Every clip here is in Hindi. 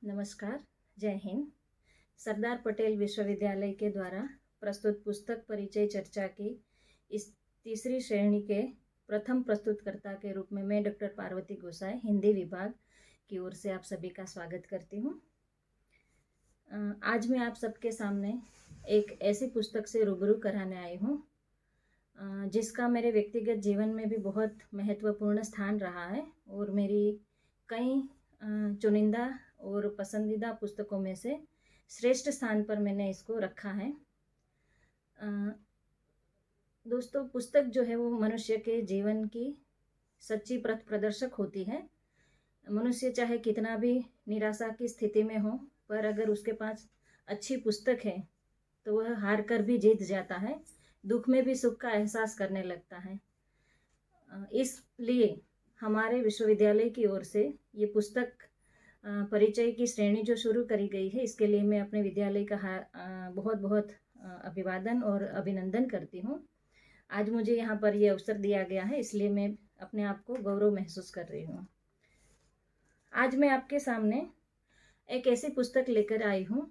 नमस्कार, जय हिंद। सरदार पटेल विश्वविद्यालय के द्वारा प्रस्तुत पुस्तक परिचय चर्चा की इस तीसरी श्रेणी के प्रथम प्रस्तुतकर्ता के रूप में मैं डॉक्टर पार्वती गोसाई हिंदी विभाग की ओर से आप सभी का स्वागत करती हूँ। आज मैं आप सबके सामने एक ऐसी पुस्तक से रूबरू कराने आई हूँ जिसका मेरे व्यक्तिगत जीवन में भी बहुत महत्वपूर्ण स्थान रहा है और मेरी कई चुनिंदा और पसंदीदा पुस्तकों में से श्रेष्ठ स्थान पर मैंने इसको रखा है। दोस्तों, पुस्तक जो है वो मनुष्य के जीवन की सच्ची पथ प्रदर्शक होती है। मनुष्य चाहे कितना भी निराशा की स्थिति में हो, पर अगर उसके पास अच्छी पुस्तक है तो वह हार कर भी जीत जाता है, दुख में भी सुख का एहसास करने लगता है। इसलिए हमारे विश्वविद्यालय की ओर से ये पुस्तक परिचय की श्रेणी जो शुरू करी गई है, इसके लिए मैं अपने विद्यालय का बहुत बहुत अभिवादन और अभिनंदन करती हूँ। आज मुझे यहाँ पर ये अवसर दिया गया है, इसलिए मैं अपने आप को गौरव महसूस कर रही हूँ। आज मैं आपके सामने एक ऐसी पुस्तक लेकर आई हूँ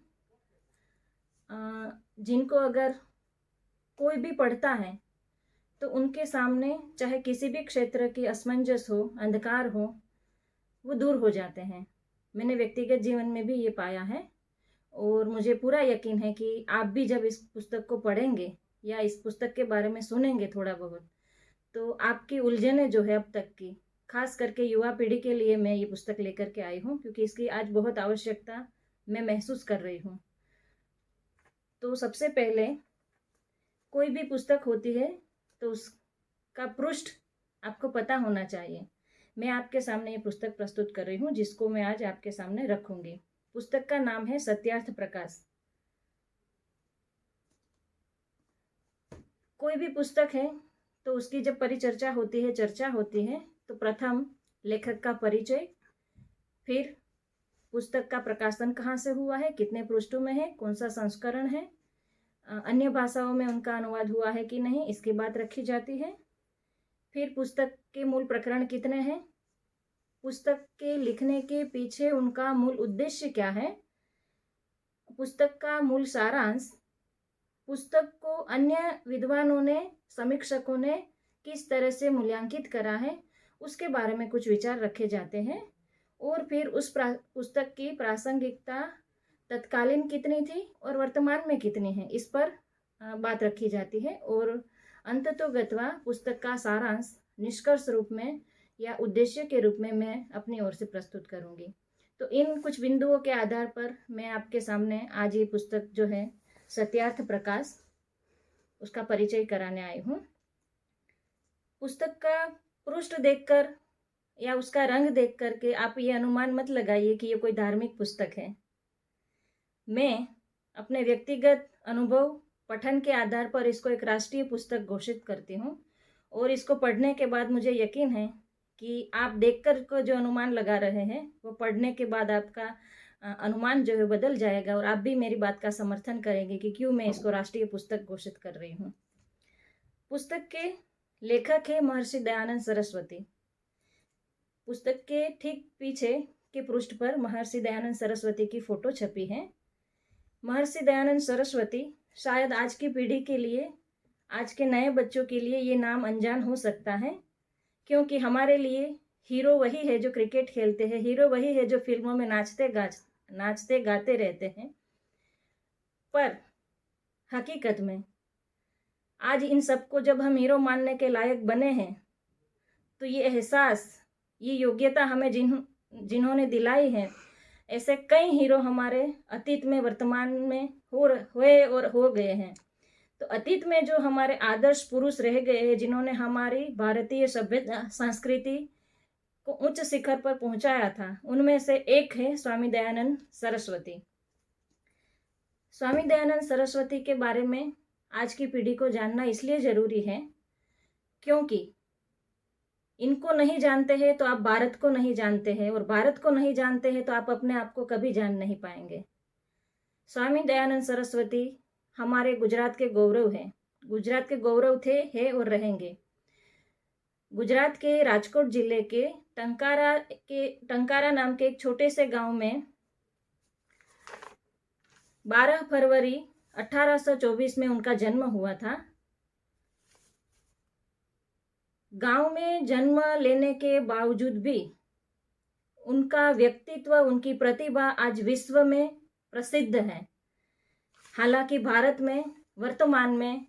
जिनको अगर कोई भी पढ़ता है तो उनके सामने चाहे किसी भी क्षेत्र की असमंजस हो, अंधकार हो, वो दूर हो जाते हैं। मैंने व्यक्तिगत जीवन में भी ये पाया है और मुझे पूरा यकीन है कि आप भी जब इस पुस्तक को पढ़ेंगे या इस पुस्तक के बारे में सुनेंगे थोड़ा बहुत, तो आपकी उलझनें जो है अब तक की, खास करके युवा पीढ़ी के लिए मैं ये पुस्तक लेकर के आई हूँ, क्योंकि इसकी आज बहुत आवश्यकता मैं महसूस कर रही हूँ। तो सबसे पहले कोई भी पुस्तक होती है तो उसका पृष्ठ आपको पता होना चाहिए। मैं आपके सामने ये पुस्तक प्रस्तुत कर रही हूँ जिसको मैं आज आपके सामने रखूंगी। पुस्तक का नाम है सत्यार्थ प्रकाश। कोई भी पुस्तक है तो उसकी जब परिचर्चा होती है, चर्चा होती है, तो प्रथम लेखक का परिचय, फिर पुस्तक का प्रकाशन कहाँ से हुआ है, कितने पृष्ठों में है, कौन सा संस्करण है, अन्य भाषाओं में उनका अनुवाद हुआ है कि नहीं, इसकी बात रखी जाती है। फिर पुस्तक के मूल प्रकरण कितने हैं, पुस्तक के लिखने के पीछे उनका मूल उद्देश्य क्या है, पुस्तक का मूल सारांश, पुस्तक को अन्य विद्वानों ने, समीक्षकों ने किस तरह से मूल्यांकित करा है, उसके बारे में कुछ विचार रखे जाते हैं। और फिर उस पुस्तक की प्रासंगिकता तत्कालीन कितनी थी और वर्तमान में कितनी है, इस पर बात रखी जाती है। और अंततोगत्वा पुस्तक का सारांश निष्कर्ष रूप में या उद्देश्य के रूप में मैं अपनी ओर से प्रस्तुत करूंगी। तो इन कुछ बिंदुओं के आधार पर मैं आपके सामने आज ये पुस्तक जो है सत्यार्थ प्रकाश, उसका परिचय कराने आई हूँ। पुस्तक का पृष्ठ देखकर या उसका रंग देख करके आप ये अनुमान मत लगाइए कि ये कोई धार्मिक पुस्तक है। मैं अपने व्यक्तिगत अनुभव पठन के आधार पर इसको एक राष्ट्रीय पुस्तक घोषित करती हूँ और इसको पढ़ने के बाद मुझे यकीन है कि आप देखकर को जो अनुमान लगा रहे हैं वो पढ़ने के बाद आपका अनुमान जो है बदल जाएगा और आप भी मेरी बात का समर्थन करेंगे कि क्यों मैं इसको राष्ट्रीय पुस्तक घोषित कर रही हूँ। पुस्तक के लेखक है महर्षि दयानंद सरस्वती। पुस्तक के ठीक पीछे के पृष्ठ पर महर्षि दयानंद सरस्वती की फोटो छपी है। महर्षि दयानंद सरस्वती शायद आज की पीढ़ी के लिए, आज के नए बच्चों के लिए ये नाम अनजान हो सकता है, क्योंकि हमारे लिए हीरो वही है जो क्रिकेट खेलते हैं, हीरो वही है जो फिल्मों में नाचते गाते रहते हैं। पर हकीकत में आज इन सबको जब हम हीरो मानने के लायक बने हैं, तो ये एहसास, ये योग्यता हमें जिन्होंने दिलाई है, ऐसे कई हीरो हमारे अतीत में, वर्तमान में हुए और हो गए हैं। तो अतीत में जो हमारे आदर्श पुरुष रह गए हैं, जिन्होंने हमारी भारतीय सभ्यता, संस्कृति को उच्च शिखर पर पहुंचाया था, उनमें से एक है स्वामी दयानंद सरस्वती। स्वामी दयानंद सरस्वती के बारे में आज की पीढ़ी को जानना इसलिए जरूरी है क्योंकि इनको नहीं जानते हैं तो आप भारत को नहीं जानते हैं, और भारत को नहीं जानते हैं तो आप अपने आप को कभी जान नहीं पाएंगे। स्वामी दयानंद सरस्वती हमारे गुजरात के गौरव हैं, गुजरात के गौरव थे, है और रहेंगे। गुजरात के राजकोट जिले के टंकारा नाम के एक छोटे से गांव में 12 फरवरी 1824 में उनका जन्म हुआ था। गांव में जन्म लेने के बावजूद भी उनका व्यक्तित्व, उनकी प्रतिभा आज विश्व में प्रसिद्ध है। हालांकि भारत में वर्तमान में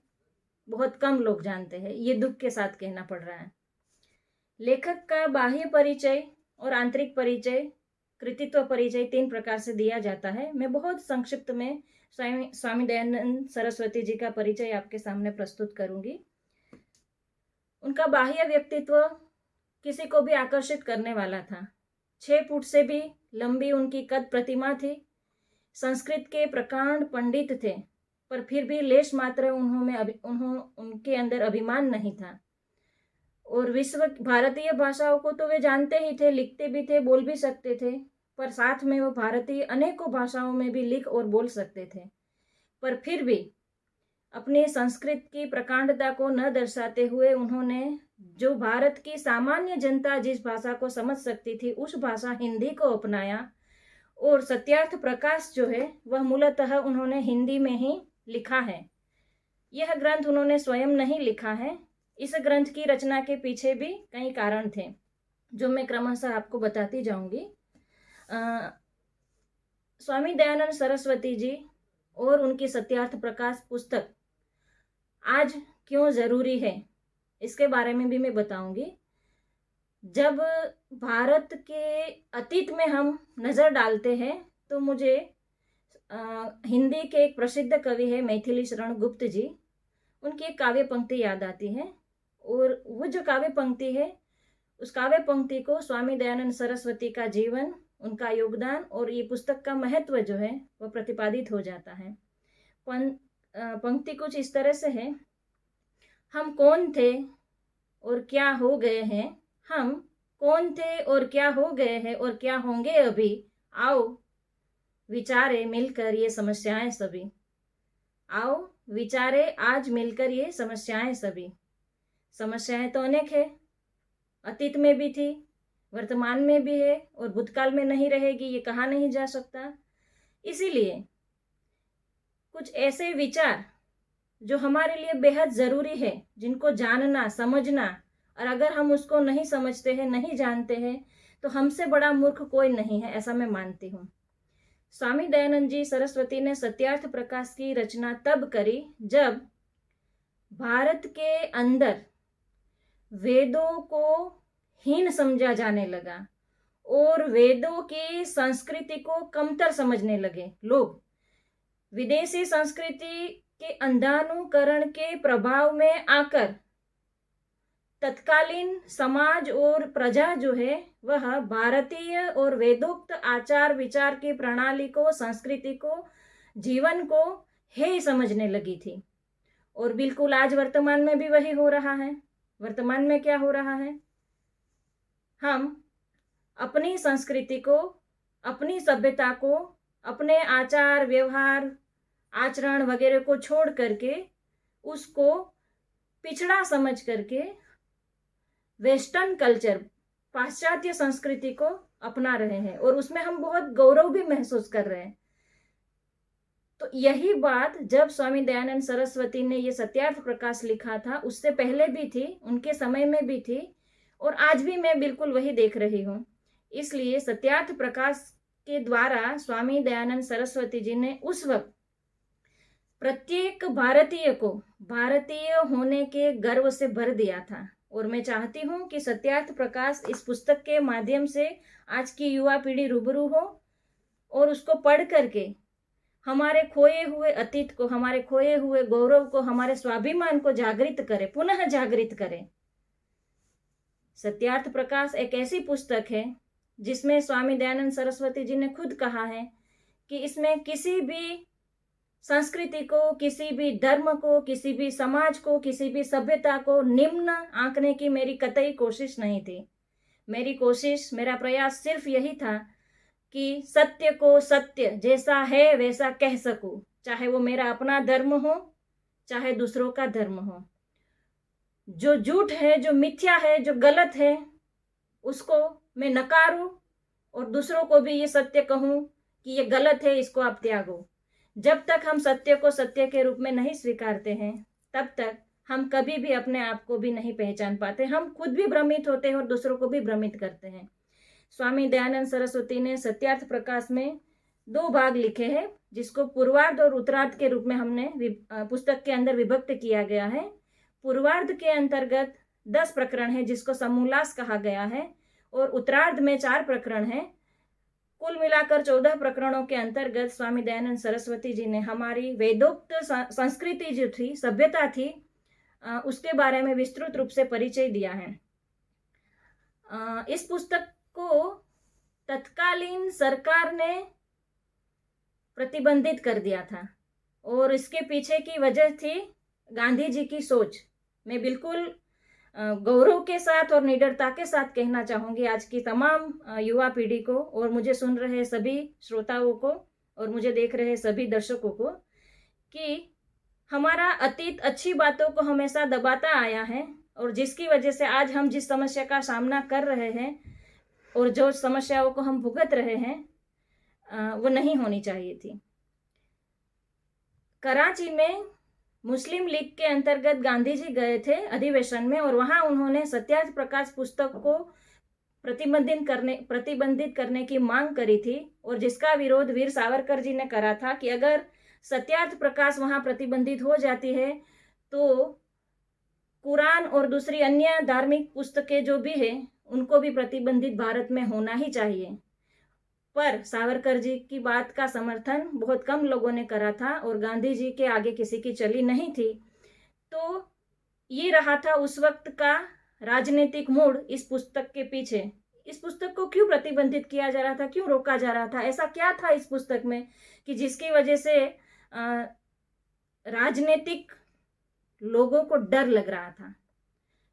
बहुत कम लोग जानते हैं, ये दुख के साथ कहना पड़ रहा है। लेखक का बाह्य परिचय और आंतरिक परिचय, कृतित्व परिचय 3 प्रकार से दिया जाता है। मैं बहुत संक्षिप्त में स्वामी दयानंद सरस्वती जी का परिचय आपके सामने प्रस्तुत करूंगी। उनका बाह्य व्यक्तित्व किसी को भी आकर्षित करने वाला था। 6 फुट से भी लंबी उनकी कद प्रतिमा थी। संस्कृत के प्रकांड पंडित थे, पर फिर भी लेश मात्र उनके अंदर अभिमान नहीं था। और विश्व भारतीय भाषाओं को तो वे जानते ही थे, लिखते भी थे, बोल भी सकते थे, पर साथ में वो भारतीय अनेकों भाषाओं में भी लिख और बोल सकते थे। पर फिर भी अपनी संस्कृत की प्रकांडता को न दर्शाते हुए उन्होंने जो भारत की सामान्य जनता जिस भाषा को समझ सकती थी, उस भाषा हिंदी को अपनाया। और सत्यार्थ प्रकाश जो है वह मूलतः उन्होंने हिंदी में ही लिखा है। यह ग्रंथ उन्होंने स्वयं नहीं लिखा है। इस ग्रंथ की रचना के पीछे भी कई कारण थे, जो मैं क्रमशः आपको बताती जाऊंगी। स्वामी दयानंद सरस्वती जी और उनकी सत्यार्थ प्रकाश पुस्तक आज क्यों जरूरी है, इसके बारे में भी मैं बताऊंगी। जब भारत के अतीत में हम नजर डालते हैं तो मुझे हिंदी के एक प्रसिद्ध कवि है मैथिली शरण गुप्त जी, उनकी एक काव्य पंक्ति याद आती है। और वो जो काव्य पंक्ति है, उस काव्य पंक्ति को स्वामी दयानंद सरस्वती का जीवन, उनका योगदान और ये पुस्तक का महत्व जो है वह प्रतिपादित हो जाता है। पंक्ति कुछ इस तरह से है। हम कौन थे और क्या हो गए हैं, हम कौन थे और क्या हो गए हैं और क्या होंगे अभी, आओ विचारे मिलकर ये समस्याएं सभी, आओ विचारे आज मिलकर ये समस्याएं सभी। समस्याएं तो अनेक है, अतीत में भी थी, वर्तमान में भी है और भूतकाल में नहीं रहेगी, ये कहा नहीं जा सकता। इसीलिए कुछ ऐसे विचार जो हमारे लिए बेहद जरूरी है, जिनको जानना समझना, और अगर हम उसको नहीं समझते हैं, नहीं जानते हैं, तो हमसे बड़ा मूर्ख कोई नहीं है, ऐसा मैं मानती हूँ। स्वामी दयानंद जी सरस्वती ने सत्यार्थ प्रकाश की रचना तब करी जब भारत के अंदर वेदों को हीन समझा जाने लगा और वेदों की संस्कृति को कमतर समझने लगे लोग। विदेशी संस्कृति के अंधानुकरण के प्रभाव में आकर तत्कालीन समाज और प्रजा जो है वह भारतीय और वेदोक्त आचार विचार की प्रणाली को, संस्कृति को, जीवन को हे समझने लगी थी। और बिल्कुल आज वर्तमान में भी वही हो रहा है। वर्तमान में क्या हो रहा है, हम अपनी संस्कृति को, अपनी सभ्यता को, अपने आचार व्यवहार आचरण वगैरह को छोड़ करके, उसको पिछड़ा समझ करके वेस्टर्न कल्चर, पाश्चात्य संस्कृति को अपना रहे हैं और उसमें हम बहुत गौरव भी महसूस कर रहे हैं। तो यही बात जब स्वामी दयानंद सरस्वती ने ये सत्यार्थ प्रकाश लिखा था, उससे पहले भी थी, उनके समय में भी थी और आज भी मैं बिल्कुल वही देख रही हूँ। इसलिए सत्यार्थ प्रकाश के द्वारा स्वामी दयानंद सरस्वती जी ने उस वक्त प्रत्येक भारतीय को भारतीय होने के गर्व से भर दिया था। और मैं चाहती हूँ कि सत्यार्थ प्रकाश इस पुस्तक के माध्यम से आज की युवा पीढ़ी रूबरू हो और उसको पढ़ करके हमारे खोए हुए अतीत को, हमारे खोए हुए गौरव को, हमारे स्वाभिमान को जागृत करे, पुनः जागृत करे। सत्यार्थ प्रकाश एक ऐसी पुस्तक है जिसमें स्वामी दयानंद सरस्वती जी ने खुद कहा है कि इसमें किसी भी संस्कृति को, किसी भी धर्म को, किसी भी समाज को, किसी भी सभ्यता को निम्न आंकने की मेरी कतई कोशिश नहीं थी। मेरी कोशिश, मेरा प्रयास सिर्फ यही था कि सत्य को सत्य जैसा है वैसा कह सकूं, चाहे वो मेरा अपना धर्म हो, चाहे दूसरों का धर्म हो। जो झूठ है, जो मिथ्या है, जो गलत है, उसको मैं नकारूं और दूसरों को भी ये सत्य कहूं कि ये गलत है, इसको आप त्यागो। जब तक हम सत्य को सत्य के रूप में नहीं स्वीकारते हैं, तब तक हम कभी भी अपने आप को भी नहीं पहचान पाते। हम खुद भी भ्रमित होते हैं और दूसरों को भी भ्रमित करते हैं। स्वामी दयानंद सरस्वती ने सत्यार्थ प्रकाश में 2 भाग लिखे हैं, जिसको पूर्वार्ध और उत्तरार्ध के रूप में हमने पुस्तक के अंदर विभक्त किया गया है। पूर्वार्ध के अंतर्गत 10 प्रकरण है, जिसको समूलास कहा गया है, और उत्तरार्ध में 4 प्रकरण है। कुल मिलाकर 14 प्रकरणों के अंतर्गत स्वामी दयानंद सरस्वती जी ने हमारी वेदोक्त संस्कृति जो थी, सभ्यता थी, उसके बारे में विस्तृत रूप से परिचय दिया है। इस पुस्तक को तत्कालीन सरकार ने प्रतिबंधित कर दिया था, और इसके पीछे की वजह थी गांधी जी की सोच। मैं बिल्कुल गौरव के साथ और निडरता के साथ कहना चाहूंगी आज की तमाम युवा पीढ़ी को, और मुझे सुन रहे सभी श्रोताओं को, और मुझे देख रहे सभी दर्शकों को, कि हमारा अतीत अच्छी बातों को हमेशा दबाता आया है, और जिसकी वजह से आज हम जिस समस्या का सामना कर रहे हैं और जो समस्याओं को हम भुगत रहे हैं, वो नहीं होनी चाहिए थी। कराची में मुस्लिम लीग के अंतर्गत गांधी जी गए थे अधिवेशन में, और वहां उन्होंने सत्यार्थ प्रकाश पुस्तक को प्रतिबंधित करने की मांग करी थी, और जिसका विरोध वीर सावरकर जी ने करा था कि अगर सत्यार्थ प्रकाश वहां प्रतिबंधित हो जाती है तो कुरान और दूसरी अन्य धार्मिक पुस्तकें जो भी है उनको भी प्रतिबंधित भारत में होना ही चाहिए। पर सावरकर जी की बात का समर्थन बहुत कम लोगों ने करा था, और गांधी जी के आगे किसी की चली नहीं थी। तो ये रहा था उस वक्त का राजनीतिक मूड इस पुस्तक के पीछे। इस पुस्तक को क्यों प्रतिबंधित किया जा रहा था, क्यों रोका जा रहा था, ऐसा क्या था इस पुस्तक में कि जिसकी वजह से राजनीतिक लोगों को डर लग रहा था।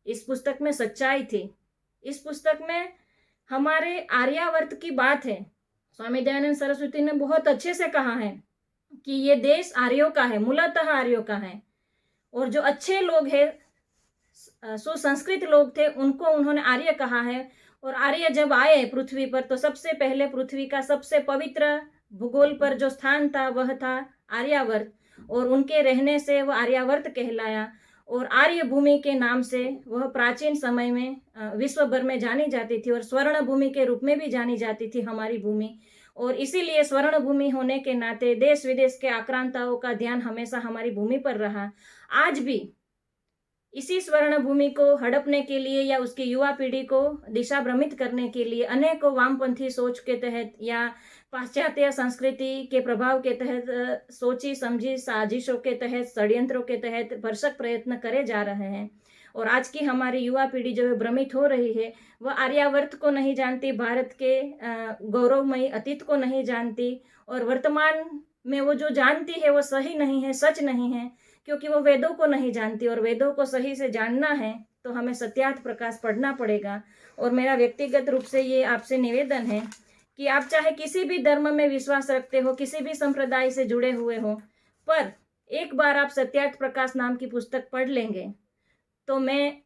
इस पुस्तक में सच्चाई थी। इस पुस्तक में हमारे आर्यावर्त की बात है। स्वामी दयानंद सरस्वती ने बहुत अच्छे से कहा है कि ये देश आर्यों का है, मूलतः आर्यों का है, और जो अच्छे लोग हैं, सुसंस्कृत लोग थे, उनको उन्होंने आर्य कहा है। और आर्य जब आए पृथ्वी पर तो सबसे पहले पृथ्वी का सबसे पवित्र भूगोल पर जो स्थान था वह था आर्यावर्त, और उनके रहने से वह आर्यावर्त कहलाया। और आर्य भूमि के नाम से वह प्राचीन समय में विश्व भर में जानी जाती थी, और स्वर्ण भूमि के रूप में भी जानी जाती थी हमारी भूमि। और इसीलिए स्वर्ण भूमि होने के नाते देश विदेश के आक्रांताओं का ध्यान हमेशा हमारी भूमि पर रहा। आज भी इसी स्वर्ण भूमि को हड़पने के लिए या उसकी युवा पीढ़ी को दिशा भ्रमित करने के लिए अनेकों वामपंथी सोच के तहत या पाश्चात्य संस्कृति के प्रभाव के तहत सोची समझी साजिशों के तहत, षड्यंत्रों के तहत भरसक प्रयत्न करे जा रहे हैं। और आज की हमारी युवा पीढ़ी जो है भ्रमित हो रही है, वह आर्यावर्त को नहीं जानती, भारत के गौरवमयी अतीत को नहीं जानती, और वर्तमान में वो जो जानती है वो सही नहीं है, सच नहीं है, क्योंकि वो वेदों को नहीं जानती। और वेदों को सही से जानना है तो हमें सत्यार्थ प्रकाश पढ़ना पड़ेगा। और मेरा व्यक्तिगत रूप से ये आपसे निवेदन है कि आप चाहे किसी भी धर्म में विश्वास रखते हो, किसी भी संप्रदाय से जुड़े हुए हो, पर एक बार आप सत्यार्थ प्रकाश नाम की पुस्तक पढ़ लेंगे तो मैं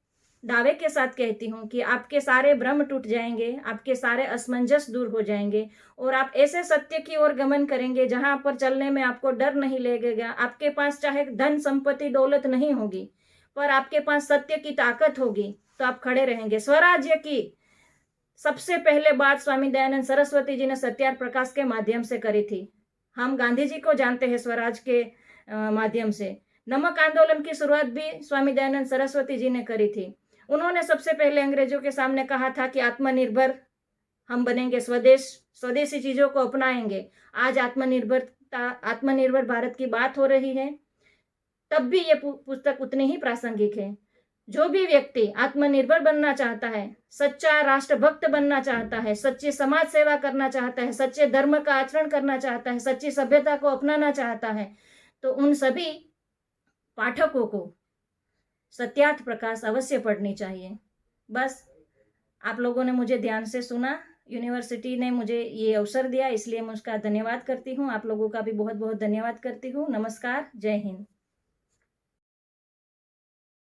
दावे के साथ कहती हूँ कि आपके सारे भ्रम टूट जाएंगे, आपके सारे असमंजस दूर हो जाएंगे, और आप ऐसे सत्य की ओर गमन करेंगे जहां पर चलने में आपको डर नहीं लगेगा। आपके पास चाहे धन संपत्ति दौलत नहीं होगी, पर आपके पास सत्य की ताकत होगी, तो आप खड़े रहेंगे। स्वराज्य की सबसे पहले बात स्वामी दयानंद सरस्वती जी ने सत्यार्थ प्रकाश के माध्यम से करी थी। हम गांधी जी को जानते हैं स्वराज के माध्यम से। नमक आंदोलन की शुरुआत भी स्वामी दयानंद सरस्वती जी ने करी थी। उन्होंने सबसे पहले अंग्रेजों के सामने कहा था कि आत्मनिर्भर हम बनेंगे, स्वदेशी चीजों को अपनाएंगे। आज आत्मनिर्भर भारत की बात हो रही है, तब भी ये पुस्तक उतनी ही प्रासंगिक है। जो भी व्यक्ति आत्मनिर्भर बनना चाहता है, सच्चा राष्ट्रभक्त बनना चाहता है, सच्ची समाज सेवा करना चाहता है, सच्चे धर्म का आचरण करना चाहता है, सच्ची सभ्यता को अपनाना चाहता है, तो उन सभी पाठकों को सत्यार्थ प्रकाश अवश्य पढ़नी चाहिए। बस आप लोगों ने मुझे ध्यान से सुना, यूनिवर्सिटी ने मुझे ये अवसर दिया, इसलिए मैं उसका धन्यवाद करती हूँ। आप लोगों का भी बहुत बहुत धन्यवाद करती हूँ। नमस्कार, जय हिंद।